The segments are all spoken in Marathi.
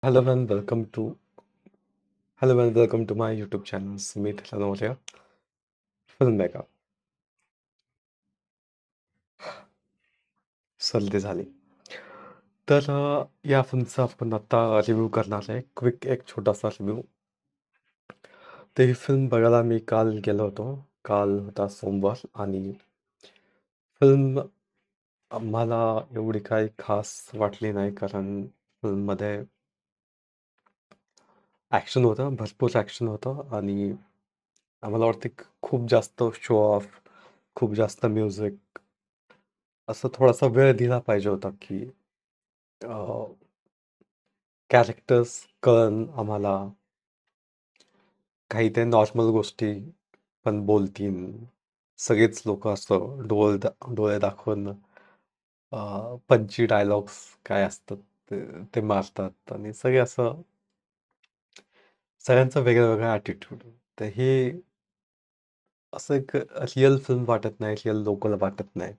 Hello and welcome to my YouTube channel Sumit Lanoria Filmmaker. सर्दी झाली. तर या फिल्मचा आपण आता रिव्ह्यू करणार आहे. क्विक एक छोटासा रिव्ह्यू. तर ही फिल्म बघायला मी काल गेलो होतो. काल होता सोमवार आणि फिल्म आम्हाला एवढी काही खास वाटली नाही कारण फिल्ममध्ये ॲक्शन होतं, भरपूर ॲक्शन होतं आणि आम्हाला वाटते खूप जास्त शो ऑफ, खूप जास्त म्युझिक असं थोडासा वेळ दिला पाहिजे होता, की कॅरेक्टर्स कळन आम्हाला. काही ते नॉर्मल गोष्टी पण बोलतील. सगळेच लोकं असं डोळे दाखवून पंची डायलॉग्स काय असतात ते मारतात आणि सगळे असं सगळ्यांचा वेगळा-वेगळा ॲटिट्यूड. तर हे असं एक रिअल फिल्म वाटत नाही, रिअल लोकल वाटत नाही.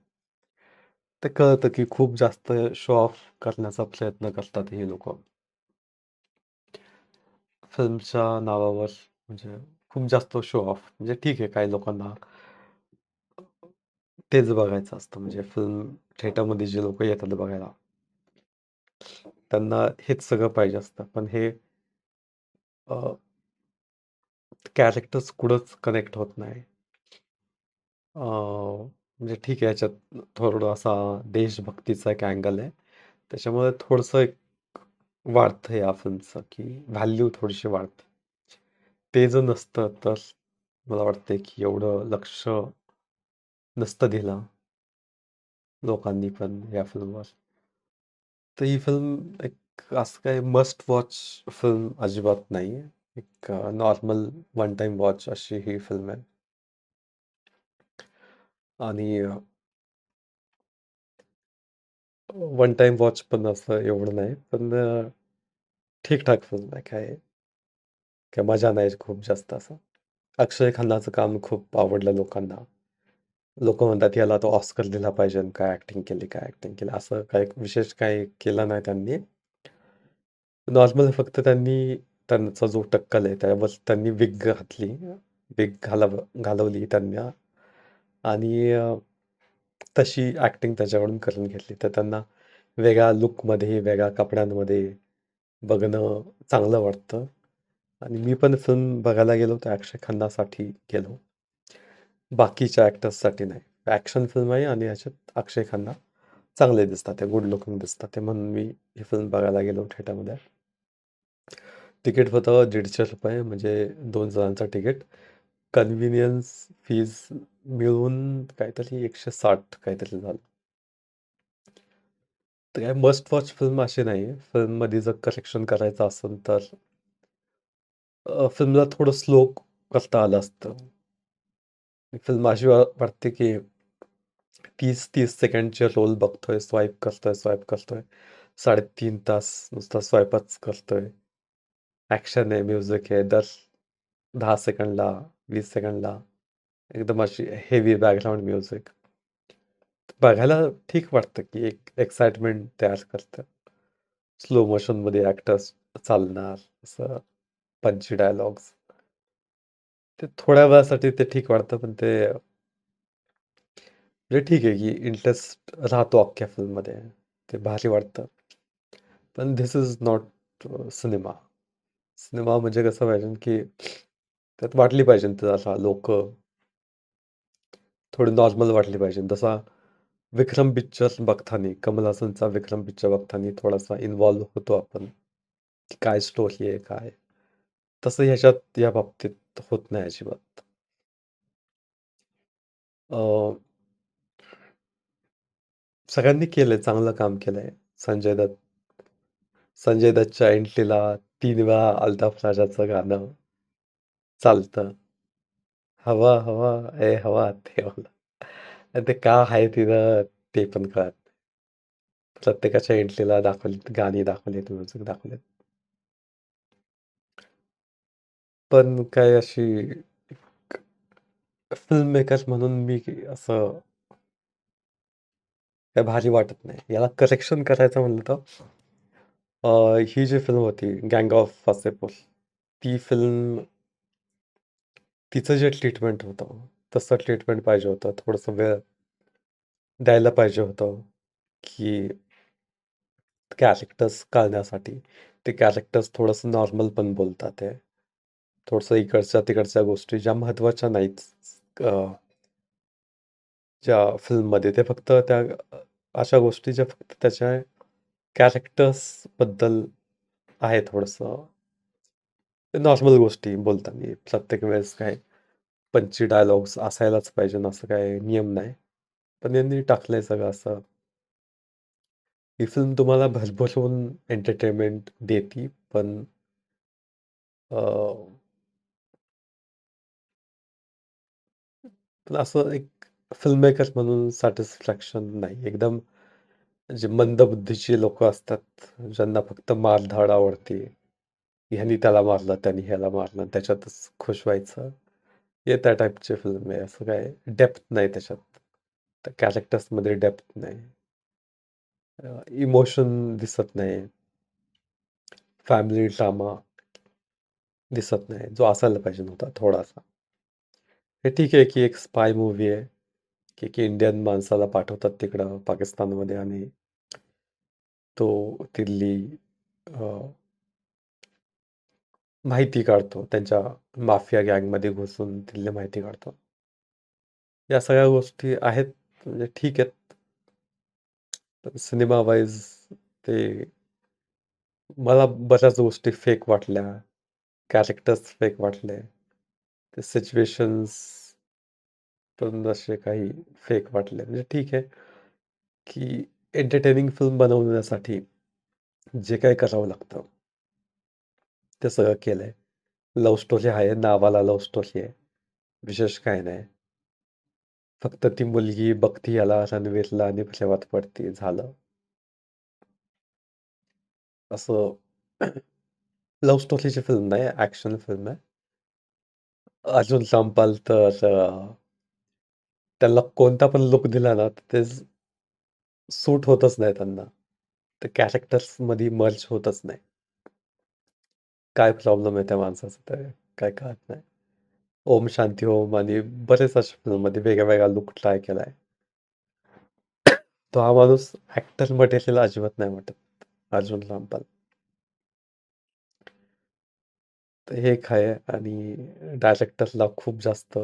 ते कळतं की खूप जास्त शो ऑफ करण्याचा प्रयत्न करतात ही लोकं. फिल्मच्या नावावर म्हणजे खूप जास्त शो ऑफ. म्हणजे ठीक आहे, काही लोकांना तेच बघायचं असतं. म्हणजे फिल्म थिएटरमध्ये जे लोकं येतात बघायला, त्यांना हेच सगळं पाहिजे असतं. पण हे कॅरेक्टर्स कुठंच कनेक्ट होत नाही. म्हणजे ठीक आहे, याच्यात थोडासा देशभक्तीचा एक अँगल आहे. त्याच्यामुळे थोडंसं एक वाढतं या फिल्मचं, की व्हॅल्यू थोडीशी वाढते. ते जर नसतं, तर मला वाटतंय की एवढं लक्ष नसतं दिलं लोकांनी पण या फिल्मवर. तर ही फिल्म एक असं काही मस्ट वॉच फिल्म अजिबात नाही आहे. एक नॉर्मल वन टाईम वॉच अशी ही फिल्म आहे. आणि वन टाईम वॉच पण असं एवढं नाही. पण ठीक-ठाक फिल्म आहे. काय मजा नाही खूप जास्त असं. अक्षय खन्नाचं काम खूप आवडलं लोकांना. लोकं म्हणतात याला तो ऑस्कर दिला पाहिजे. काय ॲक्टिंग केली. असं काही विशेष काही केलं नाही त्यांनी. नॉर्मल फक्त त्यांचा जो टक्कल आहे त्यावर त्यांनी विग घातली. विग घालवली त्यांना आणि तशी ॲक्टिंग त्याच्याकडून करून घेतली. तर त्यांना वेगळ्या लूकमध्ये, वेगळ्या कपड्यांमध्ये बघणं चांगलं वाटतं आणि मी पण फिल्म बघायला गेलो तर अक्षय खन्नासाठी गेलो. बाकीच्या ॲक्टर्ससाठी नाही. ॲक्शन फिल्म आहे आणि ह्याच्यात अक्षय खन्ना चांगले दिसतात ते, गुड लुकिंग दिसतात ते म्हणून मी ही फिल्म बघायला गेलो थिएटरमध्ये. तिकीट होतं ₹150 म्हणजे 2 जणांचं तिकीट. कन्व्हिनियन्स फीज मिळून काहीतरी 160 काहीतरी झालं. तर काय मस्ट वॉच फिल्म अशी नाही आहे. फिल्ममध्ये जर करेक्शन करायचं असेल तर फिल्मला थोडं स्लो करता आलं असतं. फिल्म अशी वाटते की 30-30 सेकंडचे रोल बघतोय, स्वाईप करतोय. 3.5 तास नुसता स्वाईपच करतोय. ॲक्शन आहे, म्युझिक आहे. दर 10 सेकंडला, 20 सेकंडला एकदम अशी हेवी बॅकग्राऊंड म्युझिक. बघायला ठीक वाटतं, की एक एक्साइटमेंट तयार करतं. स्लो मोशनमध्ये ॲक्टर्स चालणार, असं पंची डायलॉग्स. ते थोड्या वेळासाठी ते ठीक वाटतं, पण ते म्हणजे ठीक आहे, की इंटरेस्ट राहतो अख्ख्या फिल्ममध्ये. ते भारी वाटतं. पण this is not cinema. Cinema म्हणजे कसं पाहिजे, की त्यात वाटली पाहिजे जरा लोकं थोडी नॉर्मल वाटली पाहिजे. जसा विक्रम पिक्चर बघताना, कमल हसनचा विक्रम पिक्चर बघताना थोडासा इन्व्हॉल्व होतो आपण, की काय स्टोरी आहे, काय? तसं ह्याच्यात या बाबतीत होत नाही अजिबात. अ, सगळ्यांनी केलंय, चांगलं काम केलंय. संजय दत्त संजय दत्तच्या एंट्रीला 3 वेळा अल्ताफ राजाचं गाणं चालतं. हवा, हवा, ए हवा ते वालं. आणि ते का आहे तिथं ते पण कळत नाही. प्रत्येकाच्या एंट्रीला दाखवलीत, गाणी दाखवलीत, म्युझिक दाखवलेत. पण काय अशी फिल्म मेकर म्हणून मी असं काय भारी वाटत नाही. याला करेक्शन करायचं म्हणलं तर अ, ही जी फिल्म होती गँग ऑफ वासेपूर, ती फिल्म तिचं जे ट्रीटमेंट होतं, तसं ट्रीटमेंट पाहिजे होतं. थोडंसं वेळ द्यायला पाहिजे होतं, की कॅरेक्टर्स कळण्यासाठी. ते कॅरेक्टर्स थोडंसं नॉर्मल पण बोलतात आहे. थोडंसं इकडच्या-तिकडच्या गोष्टी ज्या महत्त्वाच्या नाहीत अ, ज्या फिल्ममध्ये ते फक्त त्या अशा गोष्टी ज्या फक्त त्याच्या कॅरेक्टर्सबद्दल आहे थोडंसं. नॉर्मल गोष्टी बोलताना प्रत्येक वेळेस काय पंची डायलॉग्स असायलाच पाहिजे ना असं काही नियम नाही. पण यांनी टाकलंय सगळं असं. ही फिल्म तुम्हाला भरभरून एंटरटेनमेंट देती, पण अ, पण असं एक फिल्म मेकर म्हणून सॅटिस्फॅक्शन नाही. एकदम जे मंदबुद्धीची लोकं असतात, ज्यांना फक्त मारधाड आवडते. ह्यानी त्याला मारलं, त्यानी ह्याला मारलं, त्याच्यातच खुश व्हायचं. हे त्या टाइपची फिल्म आहे. असं काय डेप्थ नाही त्याच्यात. त्या कॅरेक्टर्समध्ये डेप्थ नाही. इमोशन दिसत नाही. फॅमिली ड्रामा दिसत नाही. जो असायला पाहिजे नव्हता थोडासा. हे ठीक आहे, की एक स्पाय मूव्ही आहे, की इंडियन माणसाला पाठवतात तिकडं पाकिस्तानमध्ये आणि तो तिथली अ, माहिती काढतो. त्यांच्या माफिया गँगमध्ये घुसून तिथली माहिती काढतो. या सगळ्या गोष्टी आहेत म्हणजे ठीक आहेत. पण सिनेमा वाईज ते मला बऱ्याच गोष्टी फेक वाटल्या. कॅरेक्टर्स फेक वाटले. ते सिच्युएशन्स पण असे काही फेक वाटले. म्हणजे ठीक आहे, की एंटरटेनिंग फिल्म बनवण्यासाठी जे काही करावं लागतं, ते सगळं केलंय. लव्ह स्टोरी आहे, नावाला लव्ह स्टोरी आहे. विशेष काही नाही. फक्त ती मुलगी बघती याला रणवीरला आणि प्रेमात पडती, झालं. असं लव्ह स्टोरीची फिल्म नाही, ॲक्शन फिल्म आहे. अजून संपाल तर त्याला कोणता पण लूक दिला ना, तर ते सूट होतच नाही त्यांना. ते कॅरेक्टर्समध्ये मर्ज होतच नाही. काय प्रॉब्लेम आहे त्या माणसाचा ते काय कळत नाही. ओम शांती ओम आणि बरेच अशा फिल्ममध्ये वेगळा-वेगळा लूक ट्राय केलाय. तो हा माणूस ॲक्टर मटेरियल अजिबात नाही वाटत, अर्जुन रामपाल. तर हे एक आहे आणि डायरेक्टरला खूप जास्त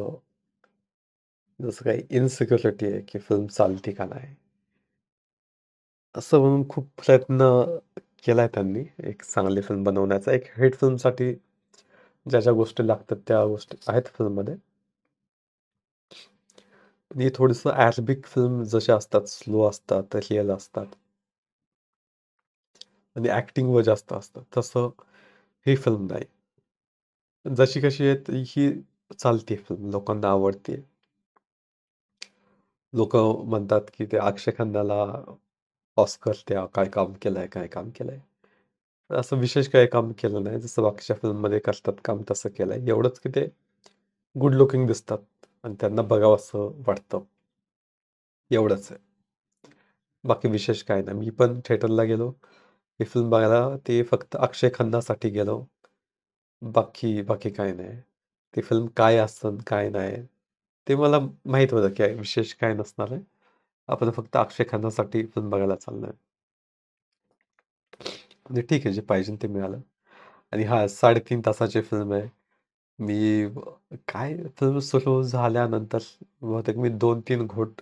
जसं काही इन्सिक्युरिटी आहे, की फिल्म चालते का नाही? असं म्हणून खूप प्रयत्न केलाय त्यांनी एक चांगली फिल्म बनवण्याचा. एक हिट फिल्मसाठी ज्या गोष्टी लागतात त्या गोष्टी आहेत फिल्ममध्ये. पण ही थोडंसं अरेबिक फिल्म जशा असतात, स्लो असतात, रिअल असतात आणि ॲक्टिंगवर जास्त असतं. तसं ही फिल्म नाही. जशी कशी आहे ही चालते फिल्म, लोकांना आवडते. लोकं म्हणतात, की ते अक्षय खन्नाला ऑस्कर द्या. काय काम केलंय, काय काम केलंय. असं विशेष काही काम केलं नाही. जसं बाकीच्या फिल्ममध्ये करतात काम तसं केलंय. एवढंच की ते गुड लुकिंग दिसतात आणि त्यांना बघावंसं वाटतं. एवढंच आहे. बाकी विशेष काही नाही. मी पण थिएटरला गेलो. ही फिल्म बघायला ते फक्त अक्षय खन्नासाठी गेलो. बाकी काही नाही. ती फिल्म काय असेल, काय नाही, ते मला माहीत होतं की विशेष काय नसणार आहे. आपण फक्त अक्षय खन्नासाठी फिल्म बघायला चाललोय. म्हणजे ठीक आहे, जे पाहिजे ते मिळालं. आणि हां, 3.5 तासाची फिल्म आहे. मी काय फिल्म सुरू झाल्यानंतर बहुतेक मी 2-3 घोट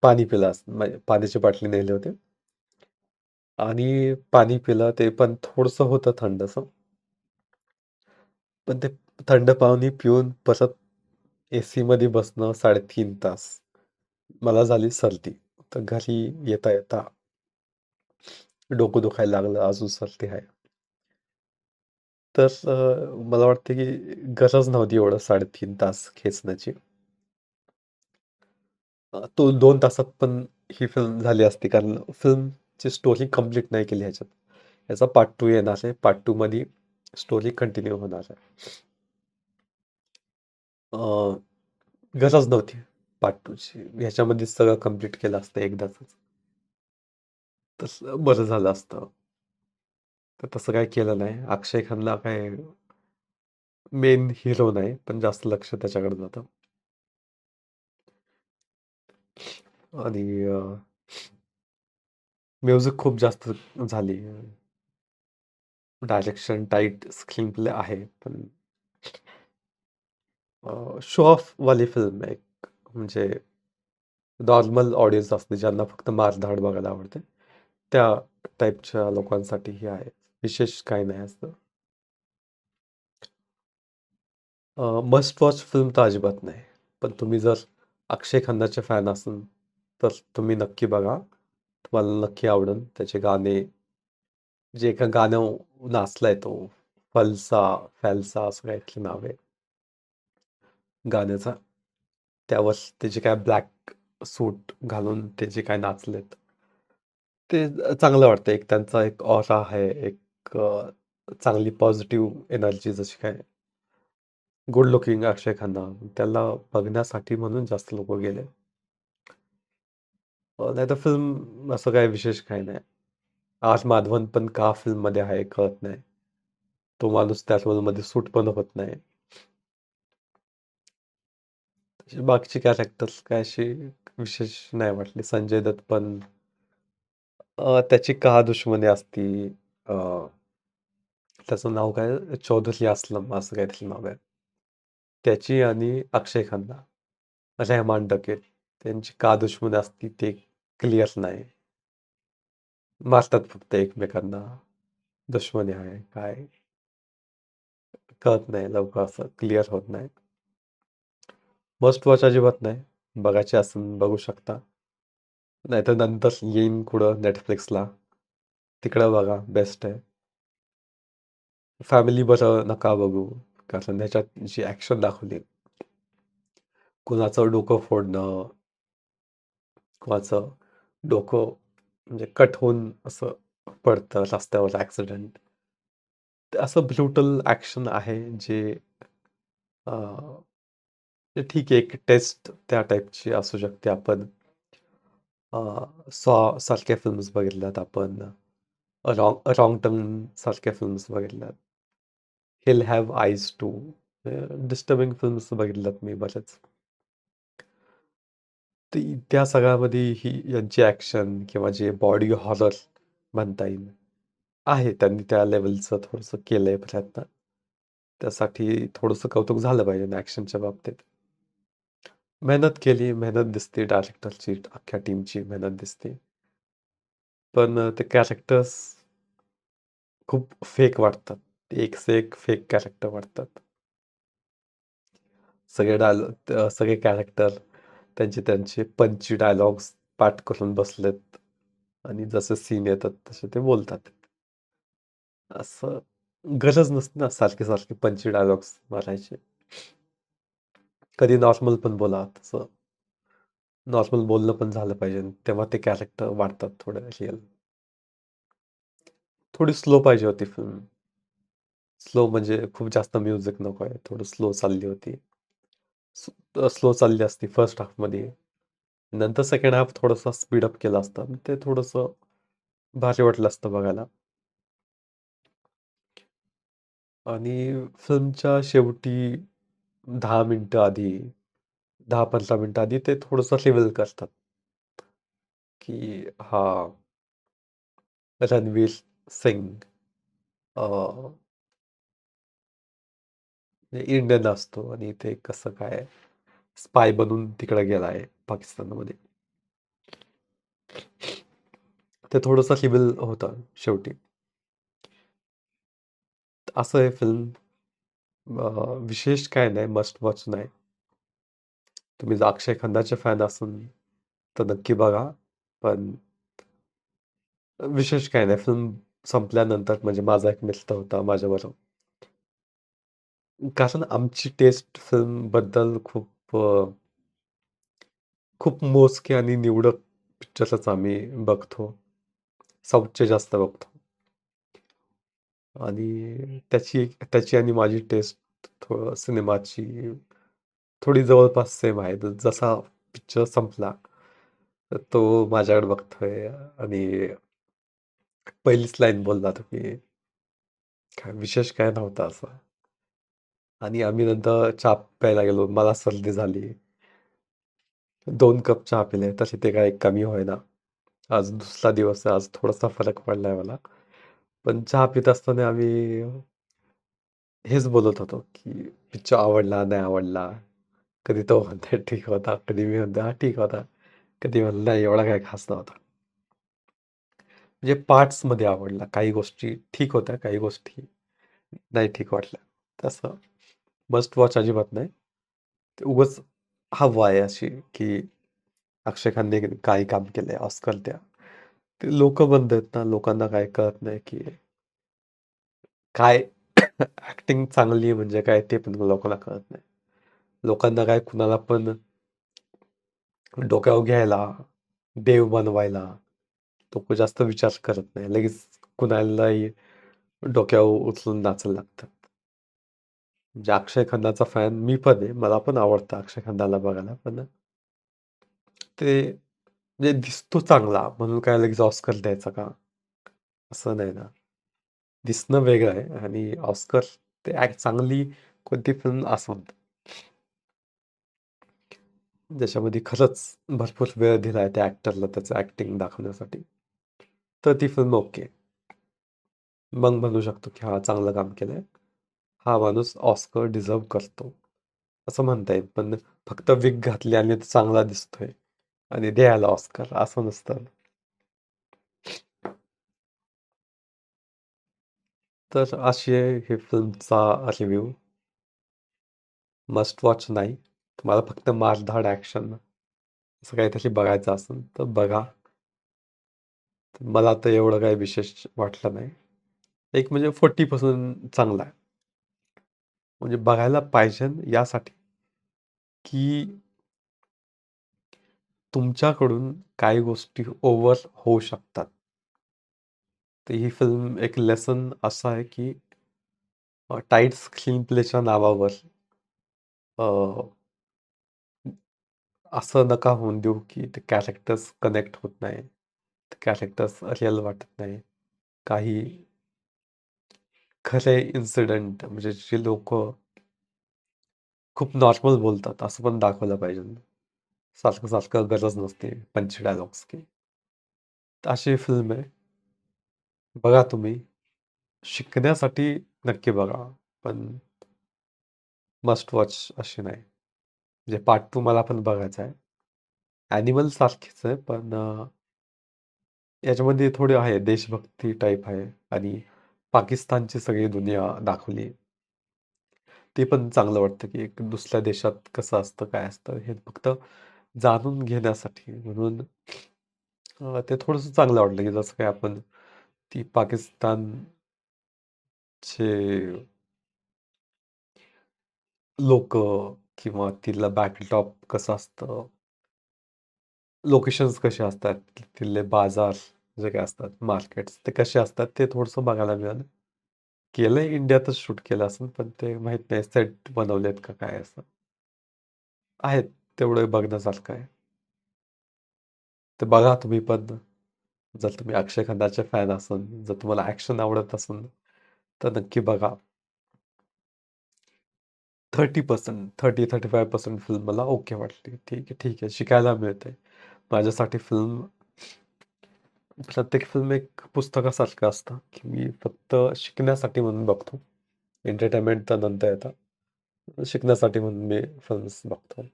पाणी पिलं असेल. म्हणजे पाण्याची बाटली नेली होती आणि पाणी पिलं. ते पण थोडंसं होतं थंडसं. पण ते थंड पाणी पिऊन परत एसीमध्ये बसणं 3.5 तास. मला झाली सर्दी. तर घरी येता-येता डोकं दुखायला लागलं, अजून सर्दी आहे. तर मला वाटतं की गरज नव्हती एवढं 3.5 तास खेचण्याची. तो 2 तासात पण ही फिल्म झाली असती, कारण फिल्मची स्टोरी कंप्लीट नाही केली ह्याच्यात. याचा पार्ट 2 येणार आहे. पार्ट 2 मध्ये स्टोरी कंटिन्यू होणार आहे. अ, गरज नव्हती पार्ट 2 ची. ह्याच्यामध्येच सगळं कंप्लीट केलं असतं एकदाचच. तसं बरं झालं असतं. तर तसं काही केलं नाही. अक्षय खानला काय मेन हिरो नाही, पण जास्त लक्ष त्याच्याकडे जातं. आणि म्युझिक खूप जास्त झाली. डायरेक्शन टाईट स्क्रीनप्ले आहे, पण शो ऑफ वाली फिल्म आहे एक. म्हणजे नॉर्मल ऑडियन्स असते, ज्यांना फक्त मारधाड बघायला आवडते. त्या टाईपच्या लोकांसाठी ही आहे. विशेष काही नाही असतं. मस्ट वॉच फिल्म तर अजिबात नाही. पण तुम्ही जर अक्षय खन्नाचे फॅन असाल, तर तुम्ही नक्की बघा. तुम्हाला नक्की आवडेल. त्याचे गाणे, जे एका गाणं नाचलाय तो, फलसा, फॅलसा असं काहीतरी नाव आहे गाण्याचा. त्यावर ते जे काय ब्लॅक सूट घालून ते जे काय नाचलेत, ते चांगलं वाटतं. एक त्यांचा एक ऑरा आहे, एक चांगली पॉझिटिव्ह एनर्जी जशी काय. गुड लुकिंग अक्षय खन्ना. त्याला बघण्यासाठी म्हणून जास्त लोक गेले. नाही तर फिल्म असं काही विशेष काही नाही. आर माधवन पण का फिल्ममध्ये आहे कळत नाही. तो माणूस त्या रोलमध्ये सूट पण होत नाही. तशी बाकीची कॅरेक्टर्स काय अशी विशेष नाही वाटली. संजय दत्त पण त्याची का दुश्मनी असती. अ, त्याचं नाव काय, चौधरी असलम असं काहीतरी नाव आहे. त्याची आणि अक्षय खन्ना, रेहमान डकेत, त्यांची का दुश्मनी असती ते क्लिअर नाही. मारतात फक्त एकमेकांना. दुश्मनी आहे काय कळत नाही, लवकर असं क्लिअर होत नाही. मस्ट वॉच अजिबात नाही. बघायचे असेल बघू शकता. नाहीतर नंतर येईन कुठं नेटफ्लिक्सला, तिकडं बघा, बेस्ट आहे. फॅमिली बरं नका बघू, कारण ह्याच्यात जी ॲक्शन दाखवली, कुणाचं डोकं फोडणं, कुणाचं डोकं म्हणजे कट होऊन असं पडतं रस्त्यावर ॲक्सिडेंट. असं ब्रुटल ॲक्शन आहे जे ते ठीक आहे, एक टेस्ट त्या टाईपची असू शकते. आपण सॉ सारख्या फिल्म्स बघितल्यात आपण. रॉंग टर्न सारख्या फिल्म्स बघितल्यात. Hill have eyes two. Disturbing films बघितल्यात मी बऱ्याच. त्या सगळ्यामध्ये ही यांची ॲक्शन किंवा जे बॉडी हॉरर म्हणता येईल, आहे. त्यांनी त्या लेव्हलचं थोडंसं केलंय प्रयत्न. त्यासाठी थोडंसं कौतुक झालं पाहिजे ॲक्शनच्या बाबतीत. मेहनत केली, मेहनत दिसते डायरेक्टरची, अख्ख्या टीमची मेहनत दिसते. पण ते कॅरेक्टर्स खूप फेक वाटतात. एक से एक फेक कॅरेक्टर वाटतात. सगळे कॅरेक्टर त्यांचे त्यांचे पंची डायलॉग्स पाठ करून बसलेत आणि जसे सीन येतात तसे ते बोलतात. असं गरज नसते ना सारखे सारखे पंची डायलॉग्स मारायचे. कधी नॉर्मल पण बोला. तसं नॉर्मल बोलणं पण झालं पाहिजे. तेव्हा ते कॅरेक्टर वाटतात थोडे रिअल. थोडी स्लो पाहिजे होती फिल्म. स्लो म्हणजे खूप जास्त म्युझिक नको आहे. थोडं स्लो चालली होती. स्लो चालली असती फर्स्ट हाफमध्ये. नंतर सेकंड हाफ थोडंसं स्पीडअप केलं असतं. ते थोडंसं भारी वाटलं असतं बघायला. आणि फिल्मच्या शेवटी 10 मिनिटं आधी, 10-15 मिनिटं आधी ते थोडंसं रिव्हील करतात, की हा रणवीर सिंग इंडियन असतो आणि ते कसं काय स्पाय बनून तिकडे गेला आहे पाकिस्तानमध्ये. ते थोडंसं रिव्हील होतं शेवटी. असं आहे फिल्म. विशेष काय नाही, मस्ट वॉच नाही. तुम्ही जर अक्षय खन्नाचे फॅन असाल तर नक्की बघा. पण विशेष काय नाही. फिल्म संपल्यानंतर म्हणजे माझा एक मित्र होता माझ्याबरोबर. कारण आमची टेस्ट फिल्मबद्दल खूप मोजके आणि निवडक पिक्चरच आम्ही बघतो. साऊथचे जास्त बघतो. आणि त्याची आणि माझी टेस्ट सिनेमाची थोडी जवळपास सेम आहे. जसा पिक्चर संपला, तर तो माझ्याकडे बघतोय आणि पहिलीच लाईन बोलला तुम्ही. काय विशेष काय नव्हतं असं. आणि आम्ही नंतर चहा प्यायला गेलो. मला सर्दी झाली. 2 कप चहा पिले, तसे ते काही कमी होईना. आज दुसरा दिवस आहे. आज थोडासा फरक पडलाय मला. पण चहा पित असताना आम्ही हेच बोलत होतो, की पिक्चर आवडला, नाही आवडला. कधी तो म्हणतोय ठीक होता, कधी मी म्हणतोय हां, ठीक होता. कधी म्हणलं नाही एवढा काही खास नव्हता. म्हणजे पार्ट्समध्ये आवडला. काही गोष्टी ठीक होत्या, काही गोष्टी नाही ठीक वाटल्या. तसं मस्ट वॉच अजिबात नाही. ते उगाच हवा आहे अशी, की अक्षय खानने काही काम केलंय, ऑस्कर द्या. ते लोकं बंद आहेत ना, लोकांना काही कळत नाही, की काय ॲक्टिंग चांगली आहे म्हणजे काय ते पण लोकांना कळत नाही. लोकांना काय कुणाला पण डोक्यावर घ्यायला, देव बनवायला लोकं जास्त विचार करत नाही. लगेच कुणालाही डोक्यावर उचलून नाचायला लागतात. म्हणजे अक्षय खन्नाचा फॅन मी पण आहे. मला पण आवडतं अक्षय खन्नाला बघायला. पण ते म्हणजे दिसतो चांगला म्हणून काय लगेच ऑस्कर द्यायचा का? असं नाही ना. दिसणं वेगळं आहे आणि ऑस्कर ते चांगली कोणती फिल्म असेल ज्याच्यामध्ये खरंच भरपूर वेळ दिलाय त्या ॲक्टरला त्याचं ॲक्टिंग दाखवण्यासाठी, तर ती फिल्म ओके. मग म्हणू शकतो की हां, चांगलं काम केलंय. हा माणूस ऑस्कर डिझर्व्ह करतो, असं म्हणता येईल. पण फक्त विग घातली आणि तो चांगला दिसतोय आणि द्यायला ऑस्कर असं नसतं. तर अशी आहे ही फिल्मचा रिव्ह्यू. मस्ट वॉच नाही. तुम्हाला फक्त मारधाड ॲक्शन असं काहीतरी बघायचं असेल तर बघा. मला तर एवढं काही विशेष वाटलं नाही. एक म्हणजे 40% चांगला आहे. म्हणजे बघायला पाहिजे यासाठी, की तुमच्याकडून काही गोष्टी ओव्हर होऊ शकतात. तर ही फिल्म एक लेसन असं आहे, की टाईट स्क्रीन प्लेच्या नावावर अ, असं नका होऊन देऊ, की ते कॅरेक्टर्स कनेक्ट होत नाही. ते कॅरेक्टर्स रिअल वाटत नाही. काही खरे इन्सिडेंट म्हणजे जे लोकं खूप नॉर्मल बोलतात, असं पण दाखवलं पाहिजे. सारखं-सारखं गरज नसते पंच डायलॉग्सची. तर अशी फिल्म आहे. बघा तुम्ही. शिकण्यासाठी नक्की बघा. पण मस्ट वॉच अशी नाही. म्हणजे पार्ट 2 मला पण बघायचा आहे. ॲनिमल सारखीच आहे, पण याच्यामध्ये थोडी आहे देशभक्ती टाइप आहे आणि पाकिस्तानची सगळी दुनिया दाखवली. ते पण चांगलं वाटतं, की एक दुसऱ्या देशात कसं असतं, काय असतं हे फक्त जाणून घेण्यासाठी म्हणून ते थोडंसं चांगलं वाटलं, की जसं काही आपण ती पाकिस्तानचे लोकं किंवा तिथलं बॅकड्रॉप कसं असतं, लोकेशन्स कसे असतात, तिथले बाजार जे काही असतात, मार्केट्स ते कसे असतात, ते थोडंसं बघायला मिळालं. केलंय इंडियातच शूट केलं असेल, पण ते माहीत नाही सेट बनवलेत का काय असं. आहेत तेवढं बघण्यासारखं आहे. तर बघा तुम्ही पण. जर तुम्ही अक्षय खन्नाचे फॅन असाल, जर तुम्हाला ॲक्शन आवडत असेल, तर नक्की बघा. 30% 30-35% फिल्म मला ओके वाटली. ठीक आहे, ठीक आहे. शिकायला मिळतंय. माझ्यासाठी फिल्म प्रत्येक फिल्म एक पुस्तकासारखं असतं, की मी फक्त शिकण्यासाठी म्हणून बघतो. एंटरटेनमेंट तर नंतर येतं. शिकण्यासाठी म्हणून मी फिल्म्स बघतो.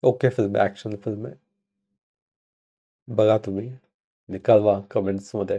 ओके फिल्म आहे, ॲक्शन फिल्म आहे. बघा तुम्ही आणि कळवा कमेंट्समध्ये.